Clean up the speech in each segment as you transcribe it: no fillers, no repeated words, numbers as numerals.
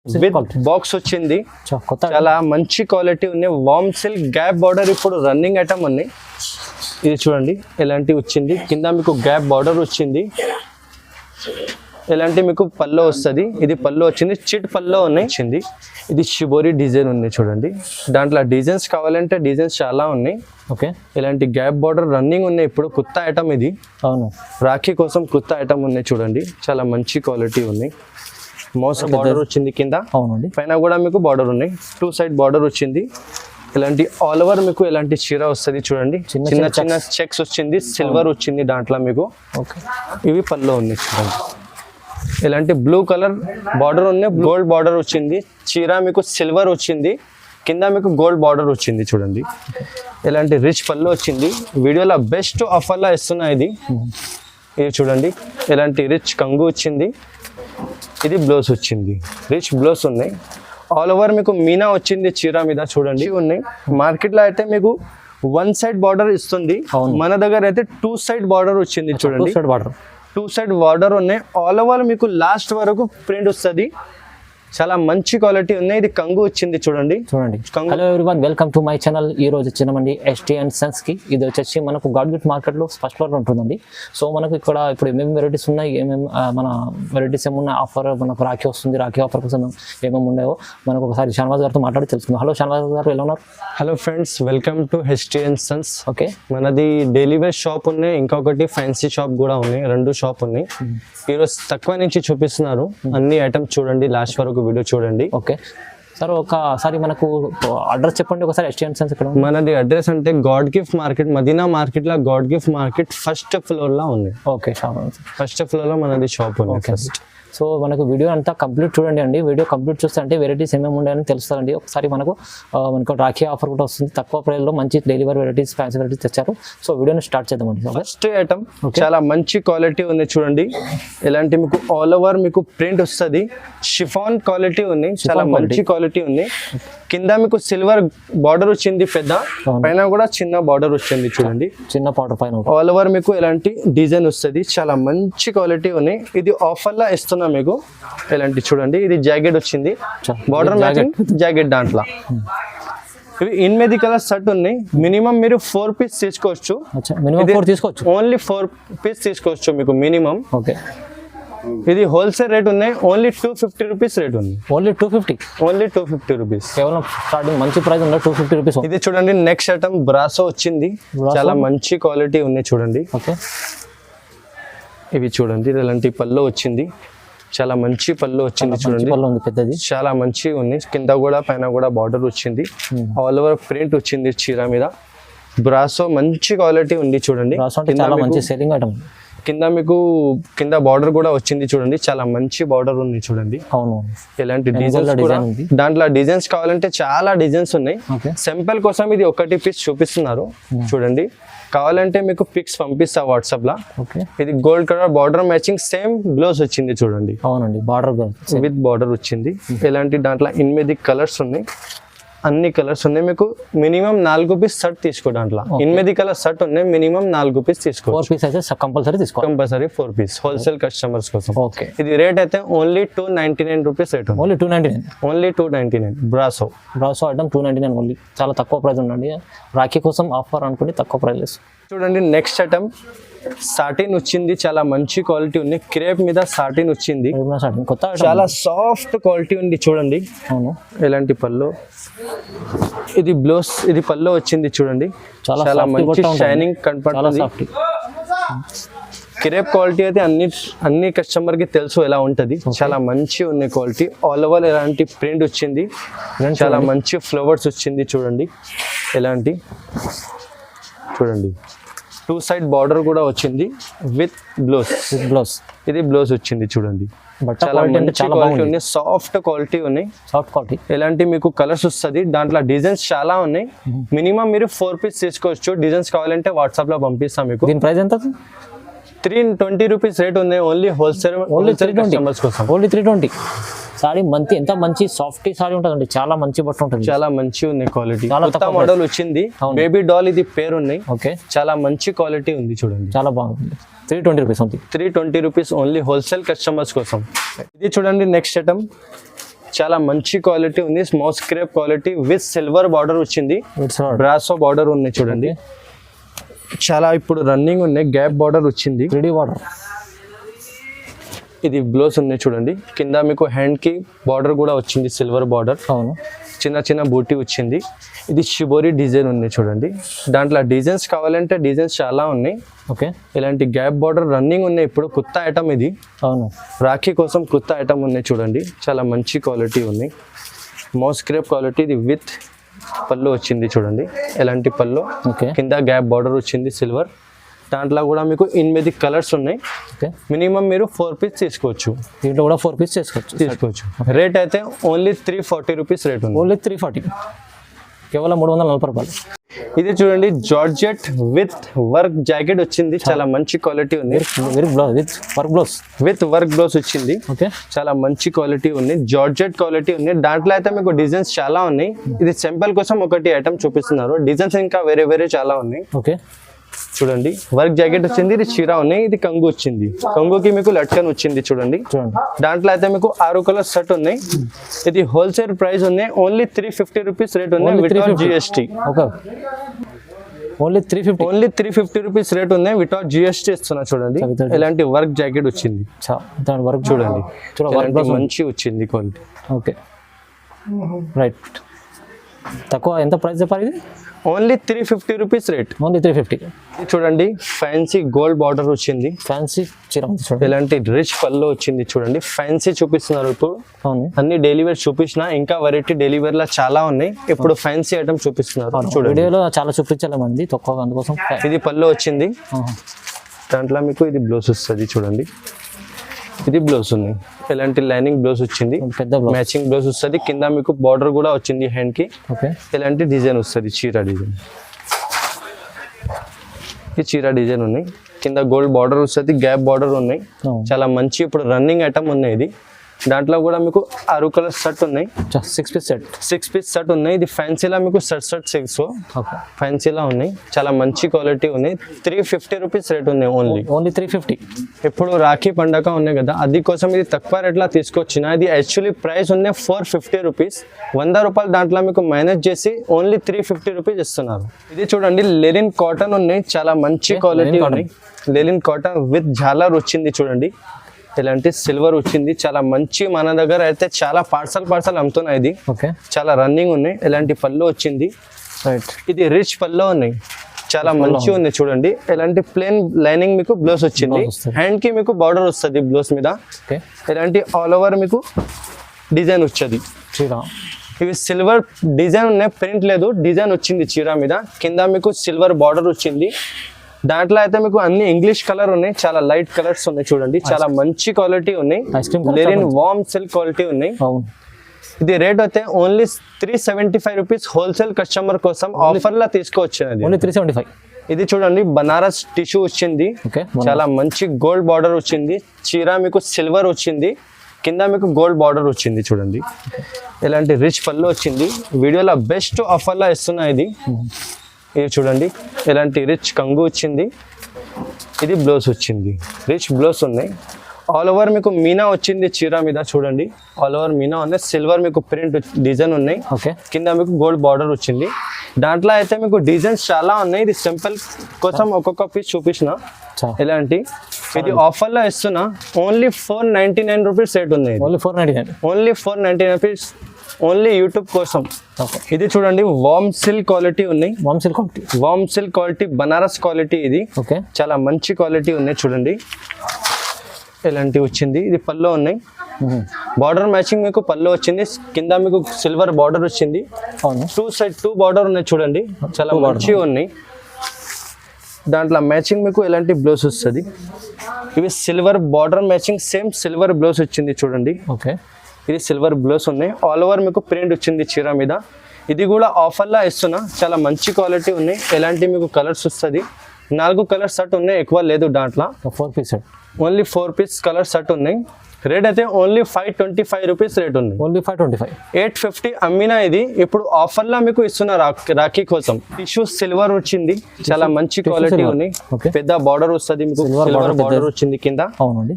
With box వచ్చింది. చాలా మంచి క్వాలిటీ ఉన్నాయి. వామ్ సిల్క్ గ్యాప్ బార్డర్ ఇప్పుడు రన్నింగ్ ఐటమ్ ఉన్నాయి. ఇది చూడండి ఎలాంటి వచ్చింది. కింద మీకు గ్యాప్ బార్డర్ వచ్చింది. ఎలాంటి మీకు పల్లో వస్తుంది. ఇది పల్లో వచ్చింది. చిట్ పల్లో ఉన్నాయి వచ్చింది. ఇది షిబోరి డిజైన్ ఉంది చూడండి. దాంట్లో డిజైన్స్ కావాలంటే డిజైన్స్ చాలా ఉన్నాయి. ఓకే, ఇలాంటి గ్యాప్ బార్డర్ రన్నింగ్ ఉన్నాయి. ఇప్పుడు కొత్త ఐటమ్ ఇది. అవును, రాఖీ కోసం కొత్త ఐటమ్ ఉన్నాయి చూడండి. చాలా మంచి క్వాలిటీ ఉన్నాయి. మోస్ బార్డర్ వచ్చింది కింద. అవునండి, పైన కూడా మీకు బార్డర్ ఉన్నాయి. 2 సైడ్ బార్డర్ వచ్చింది. ఇలాంటి ఆల్ ఓవర్ మీకు ఇలాంటి చీర వస్తుంది చూడండి. చిన్న చిన్న చెక్స్ వచ్చింది. సిల్వర్ వచ్చింది దాంట్లో మీకు. ఓకే, ఇవి పల్లో ఉన్నాయి చూడండి. ఇలాంటి బ్లూ కలర్ బార్డర్ ఉన్నాయి. గోల్డ్ బార్డర్ వచ్చింది. చీర మీకు సిల్వర్ వచ్చింది. కింద మీకు గోల్డ్ బార్డర్ వచ్చింది చూడండి. ఇలాంటి రిచ్ పళ్ళు వచ్చింది. వీడియోలో బెస్ట్ ఆఫర్లో ఇస్తున్నా ఇది. ఇది చూడండి ఇలాంటి రిచ్ కంగు వచ్చింది. ఇది బ్లౌజ్ వచ్చింది. రిచ్ బ్లౌజ్ ఉన్నాయి. ఆల్ ఓవర్ మీకు మీనా వచ్చింది చీర మీద చూడండి. ఉన్నాయి మార్కెట్లో అయితే మీకు 1 సైడ్ బార్డర్ ఇస్తుంది. మన దగ్గర అయితే 2 సైడ్ బార్డర్ వచ్చింది చూడండి. 2 సైడ్ బార్డర్ ఉన్నాయి. ఆల్ ఓవర్ మీకు లాస్ట్ వరకు ప్రింట్ వస్తుంది. చాలా మంచి క్వాలిటీ ఉన్నాయి. ఇది కంగు వచ్చింది చూడండి. Hello everyone, welcome to my channel. ఈ రోజు వచ్చినామండి ST & Sons కి. ఇది వచ్చేసి మనకు గాడ్ గిఫ్ట్ మార్కెట్లో ఫస్ట్ ఫ్లోర్ ఉంటుందండి. సో మనకు ఇక్కడ ఇప్పుడు ఏమేమి వెరైటీస్ ఉన్నాయి, ఏమేమి మన వెరైటీస్ ఏమున్నాయి, ఆఫర్ మనకు రాఖీ వస్తుంది, రాఖీ ఆఫర్ కోసం ఏమేమి ఉన్నాయో మనకు ఒకసారి షాన్వాజ్ గారితో మాట్లాడి తెలుసుకుందాం. హలో షాన్వాజ్ గారు, ఎలా ఉన్నారు? Hello friends, welcome to ST & Sons. Okay, మనది డైలీ వేర్ షాప్ ఉన్నాయి. ఇంకొకటి ఫ్యాన్సీ షాప్ కూడా ఉన్నాయి. 2 షాప్ ఉన్నాయి. ఈరోజు తక్కువ నుంచి చూపిస్తున్నారు. అన్ని ఐటమ్స్ చూడండి, లాస్ట్ వరకు వీడియో చూడండి. ఓకే సార్, ఒకసారి మనకు అడ్రస్ చెప్పండి ఒకసారి. ST & Sons ఇక్కడ మనది అడ్రస్ అంటే god gift market, Madina market లో god gift market first floor లో ఉంది. ఓకే, ఫస్ట్ ఫ్లోర్ లో మనది షాప్ ఉంది. ఫస్ట్ సో మనకు వీడియో అంతా కంప్లీట్ చూడండి అండి. వీడియో కంప్లీట్ చూస్తే అంటే వెరైటీస్ ఏమేమి ఉన్నాయని తెలుస్తుందండి. ఒకసారి మనకు రాఖీ ఆఫర్ కూడా వస్తుంది. తక్కువ ప్రైస్లో మంచి daily wear varieties, fancy varieties తెచ్చారు. సో వీడియోని స్టార్ట్ చేద్దామండి. ఫస్ట్ ఐటమ్ చాలా మంచి క్వాలిటీ ఉంది చూడండి. ఇలాంటి మీకు ఆల్ ఓవర్ మీకు ప్రింట్ వస్తుంది. షిఫాన్ క్వాలిటీ ఉంది. చాలా మంచి క్వాలిటీ ఉంది. కింద మీకు సిల్వర్ బార్డర్ వచ్చింది పెద్ద, పైన కూడా చిన్న బార్డర్ వచ్చింది చూడండి. చిన్న బార్డర్ పైన ఆల్ ఓవర్ మీకు ఇలాంటి డిజైన్ వస్తుంది. చాలా మంచి క్వాలిటీ ఉన్నాయి. ఇది ఆఫర్ లా ఇస్తున్నా మీకు. ఇలాంటి చూడండి. ఇది జాకెట్ వచ్చింది. బార్డర్ మ్యాచింగ్ జాకెట్ దాంట్లో. ఇవి 8 కలర్ సెట్ ఉన్నాయి. మినిమం మీరు 4 పీస్ తీసుకోవచ్చు. ఓన్లీ 4 పీస్ తీసుకోవచ్చు మీకు మినిమం. ఓకే, ఇది హోల్సేల్ రేట్ ఉన్నాయి. ఓన్లీ 250 రూపీస్ రేట్ ఉంది. Only 250 rupees. కేవలం స్టార్టింగ్ మంచి ప్రైస్ ఉంది, 250 రూపీస్. ఇది చూడండి నెక్స్ట్ ఐటమ్ బ్రాసో వచ్చింది. చాలా మంచి క్వాలిటీ ఉంది చూడండి. ఓకే, ఇవి చూడండి ఇలాంటి పళ్ళు వచ్చింది. చాలా మంచి పళ్ళు వచ్చింది చూడండి. పెద్దది చాలా మంచి ఉంది. కింద కూడా పైన కూడా బార్డర్ వచ్చింది. ఆల్ ఓవర్ ప్రింట్ వచ్చింది చీర మీద. బ్రాసో మంచి క్వాలిటీ ఉంది చూడండి. చాలా మంచి సెల్లింగ్ ఐటమ్. కింద మీకు కింద బార్డర్ కూడా వచ్చింది చూడండి. చాలా మంచి బార్డర్ ఉంది చూడండి. అవును, ఇలాంటి డిజైన్స్ దాంట్లో డిజైన్స్ కావాలంటే చాలా డిజైన్స్ ఉన్నాయి. సింపుల్ కోసం ఇది 1 పీస్ చూపిస్తున్నారు చూడండి. కావాలంటే మీకు పిక్స్ పంపిస్తా వాట్సాప్ లా. ఇది gold colour border matching same blouse వచ్చింది చూడండి. అవునండి, బార్డర్ విత్ బార్డర్ వచ్చింది. ఇలాంటి దాంట్లో 8 కలర్స్ ఉన్నాయి. అన్ని కలర్స్ ఉన్నాయి. మీకు మినిమం 4 పీస్ సెట్ తీసుకో. దాంట్లో 8 కలర్ సెట్ ఉన్నాయి. మినిమం 4 పీస్ తీసుకో. 4 పీస్ అయితే కంపల్సరీ తీసుకో. కంపల్సరీ 4 పీస్ హోల్సేల్ కస్టమర్స్ కోసం. ఓకే, ఇది రేట్ అయితే ఓన్లీ 299 రూపీస్ రేట్ ఉంది. Only 299. Only 299. Brasso item 299 only. చాలా తక్కువ ప్రైస్ ఉండండి. రాఖీ కోసం ఆఫర్ అనుకుంటే తక్కువ ప్రైస్. చూడండి నెక్స్ట్ ఐటమ్ సాటిన్ వచ్చింది. చాలా మంచి క్వాలిటీ ఉంది. క్రేప్ మీద సాటిన్ వచ్చింది. కొత్త చాలా సాఫ్ట్ క్వాలిటీ ఉంది చూడండి. అవును, ఇలాంటి పళ్ళు. ఇది బ్లౌజ్, ఇది పళ్ళు వచ్చింది చూడండి. చాలా మంచి షైనింగ్ కనపడుతుంది. క్రేప్ క్వాలిటీ అయితే అన్ని కస్టమర్ కి తెలుసు ఎలా ఉంటది. చాలా మంచి ఉంది క్వాలిటీ. ఆల్ ఓవర్ ఎలాంటి ప్రింట్ వచ్చింది. చాలా మంచి ఫ్లవర్స్ వచ్చింది చూడండి. ఎలాంటి చూడండి 2 సైడ్ బార్డర్ కూడా వచ్చింది విత్ బ్లౌజ్. ఇది బ్లౌజ్ వచ్చింది చూడండి. చాలా మంచి క్వాలిటీ ఉంది. సాఫ్ట్ క్వాలిటీ ఉన్నాయి. ఎలాంటి మీకు కలర్స్ వస్తుంది. దాంట్లో డిజైన్స్ చాలా ఉన్నాయి. మినిమం మీరు 4 పీస్ తీసుకోవచ్చు. డిజైన్స్ కావాలంటే వాట్సాప్ లో పంపిస్తాం మీకు. దీని ప్రైస్ ఎంత? 320 రూపీస్ రేట్ ఉంది. ఓన్లీ హోల్సేల్ కస్టమర్స్ కోసం. ఓన్లీ 320. సారీ మంచి ఎంత మంచి సాఫ్ట్ సారీ ఉంటుందండి. చాలా మంచి బట్ట ఉంటుంది. చాలా మంచి ఉంది క్వాలిటీ. కొత్త మోడల్ వచ్చింది. బేబీ డాల్ ఇది పేరు ఉన్నాయి. ఓకే, చాలా మంచి క్వాలిటీ ఉంది చూడండి. చాలా బాగుంది. 320 రూపీస్ ఉంది. 320 రూపీస్ ఓన్లీ హోల్సేల్ కస్టమర్స్ కోసం. ఇది చూడండి నెక్స్ట్ ఐటమ్ చాలా మంచి క్వాలిటీ ఉంది, smoke స్క్రేప్ quality with silver border వచ్చింది, బ్రాసో బార్డర్ ఉన్నాయి చూడండి. చాలా ఇప్పుడు రన్నింగ్ ఉన్నాయి, గ్యాప్ బార్డర్ వచ్చింది, 3D బార్డర్. ఇది బ్లౌజ్ ఉన్నాయి చూడండి. కింద మీకు హ్యాండ్ కి బార్డర్ కూడా వచ్చింది, సిల్వర్ బార్డర్, అవును, చిన్న చిన్న బూటీ వచ్చింది. ఇది షిబోరి డిజైన్ ఉంది చూడండి. దాంట్లో డిజైన్స్ కావాలంటే డిజైన్స్ చాలా ఉన్నాయి. ఓకే, ఇలాంటి గ్యాప్ బార్డర్ రన్నింగ్ ఉన్నాయి, ఇప్పుడు కొత్త ఐటమ్ ఇది, అవును, రాఖీ కోసం కొత్త ఐటమ్ ఉన్నాయి చూడండి. చాలా మంచి క్వాలిటీ ఉన్నాయి, మోస్ క్రేప్ క్వాలిటీ. ఇది విత్ పళ్ళు వచ్చింది చూడండి, ఎలాంటి పళ్ళు, ఓకే, కింద గ్యాప్ బార్డర్ వచ్చింది సిల్వర్. దాంట్లో కూడా మీకు 8 కలర్స్ ఉన్నాయి. ఓకే, మినిమం మీరు 4 పీస్ తీసుకోవచ్చు, దీంట్లో కూడా 4 పీస్ తీసుకోవచ్చు. రేట్ అయితే ఓన్లీ 340 రూపీస్ రేట్ ఉంది, ఓన్లీ 340, కేవలం 340 రూపాయలు. ఇది చూడండి, జార్జెట్ విత్ వర్క్ జాకెట్ వచ్చింది, చాలా మంచి క్వాలిటీ ఉంది, విత్ వర్క్ బ్లౌజ్ వచ్చింది. ఓకే, చాలా మంచి క్వాలిటీ ఉంది, జార్జెట్ క్వాలిటీ ఉంది. దాంట్లో అయితే మీకు డిజైన్స్ చాలా ఉన్నాయి. ఇది సింపుల్ కోసం ఒకటి ఐటమ్ చూపిస్తున్నారు, డిజైన్స్ ఇంకా వేరే వేరే చాలా ఉన్నాయి. ఓకే, చూడండి, వర్క్ జాకెట్ వచ్చింది, ఇది చీరా ఉన్నాయి, ఇది కంగు వచ్చింది, కంగుకి మీకు లట్కన్ వచ్చింది చూడండి. దాంట్లో అయితే మీకు 6 కలర్ సెట్ ఉన్నాయి. ఇది హోల్సేల్ ప్రైస్ ఉన్నాయి, ఓన్లీ 350 రూపీస్ రేట్ ఉన్నాయి without GST. Okay, only 350 rupees rate ఉన్నాయి వితౌట్ జిఎస్టీ ఇస్తున్నా చూడండి. ఇలాంటి వర్క్ జాకెట్ వచ్చింది, వర్క్ చూడండి, మంచి వచ్చింది క్వాలిటీ. Okay, right. తక్కువ ఎంత ప్రైస్ చెప్పాలి? ఇది ఓన్లీ 350 రూపీస్ రేట్, ఓన్లీ 350. చూడండి, ఫ్యాన్సీ గోల్డ్ బార్డర్ వచ్చింది, ఫ్యాన్సీ చీర, ఇలాంటి రిచ్ పళ్ళు వచ్చింది చూడండి. ఫ్యాన్సీ చూపిస్తున్నారు ఇప్పుడు, అవును, అన్ని డైలీ వేర్ చూపించిన, ఇంకా వెరైటీ డైలీ వేర్ లా చాలా ఉన్నాయి. ఇప్పుడు ఫ్యాన్సీ ఐటమ్ చూపిస్తున్నారు చూడండి. వీడియోలో చాలా చూపించాలి మంది తక్కువ, అందుకోసం. ఇది పళ్ళు వచ్చింది, దాంట్లో మీకు ఇది బ్లౌజ్ వస్తుంది చూడండి. ఇది బ్లౌజ్ ఉన్నాయి, ఇలాంటి లైనింగ్ బ్లౌజ్ వచ్చింది, పెద్ద మ్యాచింగ్ బ్లౌజ్ వస్తుంది. కింద మీకు బార్డర్ కూడా వచ్చింది హ్యాండ్ కి. ఓకే, ఇలాంటి డిజైన్ వస్తుంది, చీర డిజైన్. ఈ చీర డిజైన్ ఉన్నాయి, కింద గోల్డ్ బార్డర్ వస్తుంది, గ్యాప్ బార్డర్ ఉన్నాయి. చాలా మంచి ఇప్పుడు రన్నింగ్ ఐటమ్ ఉన్నాయి ఇది. దాంట్లో కూడా మీకు 6 కలర్ సెట్ ఉన్నాయి, 6 పీస్ సెట్ ఉన్నాయి. ఇది ఫ్యాన్సీలా మీకు సెట్ 6 ఫ్యాన్సీలా ఉన్నాయి, చాలా మంచి క్వాలిటీ ఉన్నాయి. 350 రూపీస్ రేట్ ఉన్నాయి, ఓన్లీ 350. ఇప్పుడు రాఖీ పండగ ఉన్నాయి కదా, అది కోసం ఇది తక్కువ రేట్లా తీసుకొచ్చిన. ఇది యాక్చువల్లీ ప్రైస్ ఉన్నాయి 450 రూపీస్, 100 రూపాయలు దాంట్లో మీకు మైనస్ చేసి ఓన్లీ 350 రూపీస్ ఇస్తున్నారు. ఇది చూడండి, లెనిన్ కాటన్ ఉన్నాయి, చాలా మంచి క్వాలిటీ ఉన్నాయి. లెనిన్ కాటన్ విత్ జాలర్ వచ్చింది చూడండి, ఇలాంటి సిల్వర్ వచ్చింది, చాలా మంచి. మన దగ్గర అయితే చాలా పార్సల్ అమ్ముతున్నాయి. ఇది చాలా రన్నింగ్ ఉన్నాయి, ఇలాంటి పళ్ళు వచ్చింది. ఇది రిచ్ పళ్ళు ఉన్నాయి, చాలా మంచి ఉంది చూడండి. ఇలాంటి ప్లేన్ లైనింగ్ మీకు బ్లౌజ్ వచ్చింది, హ్యాండ్ కి మీకు బార్డర్ వస్తుంది బ్లౌజ్ మీద. ఇలాంటి ఆల్ ఓవర్ మీకు డిజైన్ వచ్చేది. ఇవి సిల్వర్ డిజైన్ ఉన్నాయి, ప్రింట్ లేదు, డిజైన్ వచ్చింది చీర మీద. కింద మీకు సిల్వర్ బార్డర్ వచ్చింది. దాంట్లో అయితే మీకు అన్ని ఇంగ్లీష్ కలర్ ఉన్నాయి, చాలా లైట్ కలర్స్ ఉన్నాయి చూడండి, చాలా మంచి క్వాలిటీ ఉన్నాయి. లెనిన్ వార్మ్ సిల్క్ క్వాలిటీ ఉన్నాయి. ఇది రేట్ అయితే ఓన్లీ 375 రూపీస్, హోల్సేల్ కస్టమర్ కోసం ఆఫర్ లా తీసుకోవచ్చు. 375. ఇది చూడండి, బనారస్ టిష్యూ వచ్చింది, చాలా మంచి గోల్డ్ బార్డర్ వచ్చింది. చీర మీకు సిల్వర్ వచ్చింది, కింద మీకు గోల్డ్ బార్డర్ వచ్చింది చూడండి. ఇలాంటి రిచ్ పళ్ళు వచ్చింది, వీడియోలో బెస్ట్ ఆఫర్ లా ఇస్తున్నా ఇది. ఇది చూడండి, ఇలాంటి రిచ్ కంగు వచ్చింది. ఇది బ్లౌజ్ వచ్చింది, రిచ్ బ్లౌజ్ ఉన్నాయి. ఆల్ ఓవర్ మీకు మీనా వచ్చింది చీర మీద చూడండి, ఆల్ ఓవర్ మీనా ఉన్నాయి. సిల్వర్ మీకు ప్రింట్ డిజైన్ ఉన్నాయి, కింద మీకు గోల్డ్ బార్డర్ వచ్చింది. దాంట్లో అయితే మీకు డిజైన్స్ చాలా ఉన్నాయి. ఇది సింపుల్ కోసం ఒక్కొక్క పీస్ చూపించిన. ఇలాంటి ఇది ఆఫర్ లో ఇస్తున్నా, ఓన్లీ 499 రూపీస్ రేట్ ఉంది. ఓన్లీ 499 రూపీస్, ఓన్లీ యూట్యూబ్ కోసం. ఇది చూడండి, వార్మ్ సిల్క్ క్వాలిటీ ఉన్నాయి, warm silk quality Banaras quality. ఇది చాలా మంచి క్వాలిటీ ఉన్నాయి చూడండి, ఇలాంటి వచ్చింది. ఇది పళ్ళు ఉన్నాయి, బార్డర్ మ్యాచింగ్ మీకు పళ్ళు వచ్చింది. కింద మీకు సిల్వర్ బార్డర్ వచ్చింది, 2 బార్డర్ ఉన్నాయి చూడండి, చాలా మంచిగా ఉన్నాయి. దాంట్లో మ్యాచింగ్ మీకు ఇలాంటి బ్లౌజ్ వస్తుంది. ఇవి silver border matching, same silver blouse వచ్చింది చూడండి. ఇది సిల్వర్ బ్లౌజ్ ఉన్నాయి, ఆల్ ఓవర్ మీకు ప్రింట్ వచ్చింది చీర మీద. ఇది కూడా ఆఫర్లా ఇస్తున్నా, చాలా మంచి క్వాలిటీ ఉన్నాయి. ఎలాంటి మీకు కలర్స్ వస్తుంది, 4 కలర్ సెట్ ఉన్నాయి, ఎక్కువ లేదు దాంట్లో. 4 piece set, only 4 piece colour set ఉన్నాయి. రేట్ అయితే ఓన్లీ 525 రూపీస్ రేట్ ఉంది, ఓన్లీ 525. 850 అమ్మినా ఇది ఇప్పుడు ఆఫర్లా మీకు ఇస్తున్నా రాఖీ కోసం. టిష్యూ సిల్వర్ వచ్చింది, చాలా మంచి క్వాలిటీ ఉన్నాయి. పెద్ద బార్డర్ వస్తుంది మీకు, సిల్వర్ బార్డర్ వచ్చింది కింద,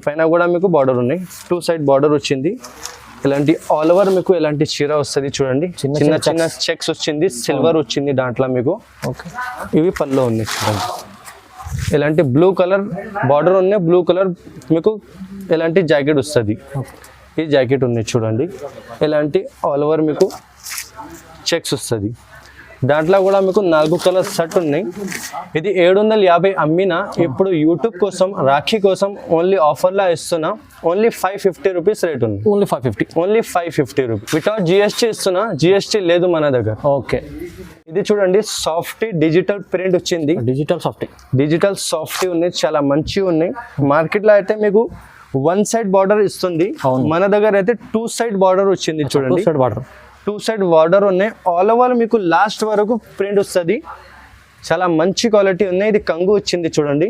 పైన కూడా మీకు బార్డర్ ఉన్నాయి. 2 సైడ్ బార్డర్ వచ్చింది. ఇలాంటి ఆల్ ఓవర్ మీకు ఇలాంటి చీర వస్తుంది చూడండి, చిన్న చిన్న చిన్న చెక్స్ వచ్చింది, సిల్వర్ వచ్చింది దాంట్లో మీకు. ఓకే, ఇవి పళ్ళు ఉన్నాయి చూడండి. ఇలాంటి బ్లూ కలర్ బార్డర్ ఉన్నాయి, బ్లూ కలర్ మీకు ఇలాంటి జాకెట్ వస్తుంది. ఈ జాకెట్ ఉన్నాయి చూడండి, ఇలాంటి ఆల్ ఓవర్ మీకు చెక్స్ వస్తుంది. దాంట్లో కూడా మీకు 4 కలర్ షర్ట్ ఉన్నాయి. ఇది 750 అమ్మినా ఇప్పుడు యూట్యూబ్ కోసం రాఖీ కోసం ఓన్లీ ఆఫర్లా ఇస్తున్నా. ఓన్లీ 550 రూపీస్ రేట్ ఉంది. Only 550. Only 550 rupees without GST ఇస్తున్నా. జిఎస్టీ లేదు మన దగ్గర. ఓకే, ఇది చూడండి సాఫ్ట్ డిజిటల్ ప్రింట్ వచ్చింది. డిజిటల్ సాఫ్ట్ ఉన్నాయి, చాలా మంచిగా ఉన్నాయి. మార్కెట్లో అయితే మీకు 1 సైడ్ బార్డర్ ఇస్తుంది, మన దగ్గర అయితే 2 సైడ్ బార్డర్ వచ్చింది చూడండి. 2 సైడ్ బార్డర్ ఉన్నాయి, ఆల్ ఓవర్ మీకు లాస్ట్ వరకు ప్రింట్ వస్తుంది. చాలా మంచి క్వాలిటీ ఉన్నాయి. ఇది కంగు వచ్చింది చూడండి,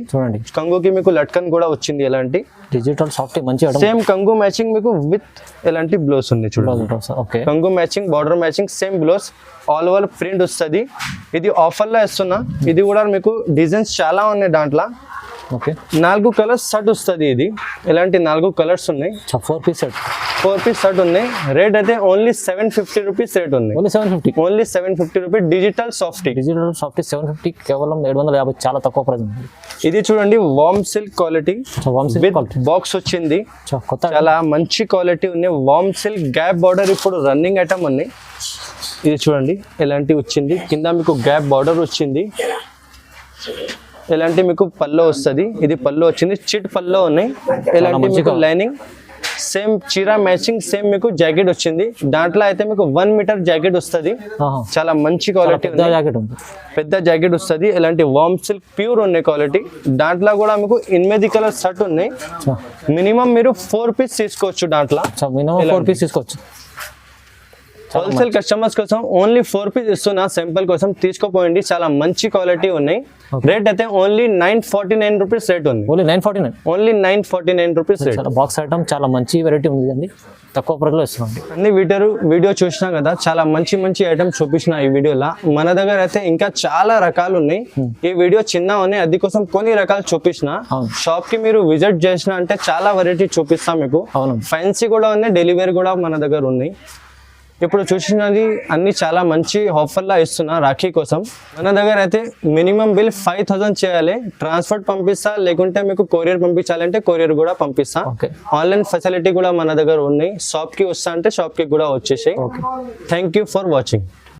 కంగుకి మీకు లట్కన్ కూడా వచ్చింది. ఎలాంటి డిజిటల్ సాఫ్ట్ మంచి సేమ్ కంగు మ్యాచింగ్ మీకు విత్ ఎలాంటి బ్లౌజ్ ఉంది చూడండి. కంగు matching, border matching, same blouse, all over print వస్తుంది. ఇది ఆఫర్లో ఇస్తున్నా. ఇది కూడా మీకు డిజైన్స్ చాలా ఉన్నాయి దాంట్లో. ఓకే, 4 కలర్స్ షర్ట్ వస్తుంది. ఇది ఇలాంటి 4 కలర్స్ ఉన్నాయి. 4 పీస్ షర్ట్ ఉన్నాయి. రేట్ అయితే ఓన్లీ 750 రూపీస్ రేట్ ఉంది. Only 750 rupees. డిజిటల్ సాఫ్ట్ 750, కేవలం 750, చాలా తక్కువ ప్రైస్ ఉంది. ఇది చూడండి వార్మ్ సిల్క్ క్వాలిటీ బాక్స్ వచ్చింది, చాలా మంచి క్వాలిటీ ఉన్నాయి. వార్మ్ సిల్క్ గ్యాప్ బార్డర్ ఇప్పుడు రన్నింగ్ ఐటమ్ ఉన్నాయి. ఇది చూడండి ఎలాంటి వచ్చింది, కింద మీకు గ్యాప్ బార్డర్ వచ్చింది. ఇలాంటి మీకు పల్లో వస్తుంది. ఇది పల్లో వచ్చింది, చిట్ పల్లో ఉన్నాయి. ఇలాంటి మీకు లైనింగ్, సేమ్ చీర మ్యాచింగ్, సేమ్ మీకు జాకెట్ వచ్చింది. దాంట్లో అయితే మీకు 1 మీటర్ జాకెట్ వస్తుంది. చాలా మంచి క్వాలిటీ, పెద్ద జాకెట్ వస్తుంది. ఇలాంటి వార్మ్ సిల్క్ ప్యూర్ ఉన్నాయి క్వాలిటీ. దాంట్లో కూడా మీకు 8 కలర్ షర్ట్ ఉన్నాయి. మినిమం మీరు 4 పీస్ తీసుకోవచ్చు. దాంట్లో హోల్సేల్ కస్టమర్స్ కోసం ఓన్లీ 4 పీస్ ఇస్తున్నా. సింపుల్ కోసం తీసుకోపోయింది. చాలా మంచి క్వాలిటీ ఉన్నాయి. రేట్ అయితే ఓన్లీ 949 రూపీస్ రేట్ ఉంది. Only 949 rupees rate. Box item చాలా మంచి వెరైటీ ఉంది అండి, తక్కువ ప్రైస్లో ఇస్తున్నాం. అన్ని వీడియో చూసినా కదా, చాలా మంచి ఐటమ్ చూపించిన ఈ వీడియోలో. మన దగ్గర అయితే ఇంకా చాలా రకాలు ఉన్నాయి. ఈ వీడియో చిన్న ఉన్నాయి, అది కోసం కొన్ని రకాలు చూపించిన. షాప్ కి మీరు విజిట్ చేసిన అంటే చాలా వెరైటీ చూపిస్తాం మీకు. ఫ్యాన్సీ కూడా ఉన్నాయి, డెలివరీ కూడా మన దగ్గర ఉన్నాయి. ఇప్పుడు చూసినది అన్ని చాలా మంచి ఆఫర్లా ఇస్తున్నా రాఖీ కోసం. మన దగ్గర అయితే మినిమం బిల్ 5000 చేయాలి. ట్రాన్స్పోర్ట్ పంపిస్తా, లేకుంటే మీకు కొరియర్ పంపించాలంటే కొరియర్ కూడా పంపిస్తా. ఆన్లైన్ ఫెసిలిటీ కూడా మన దగ్గర ఉన్నాయి. షాప్ కి వస్తా అంటే షాప్ కి కూడా వచ్చేసాయి. Thank you for watching.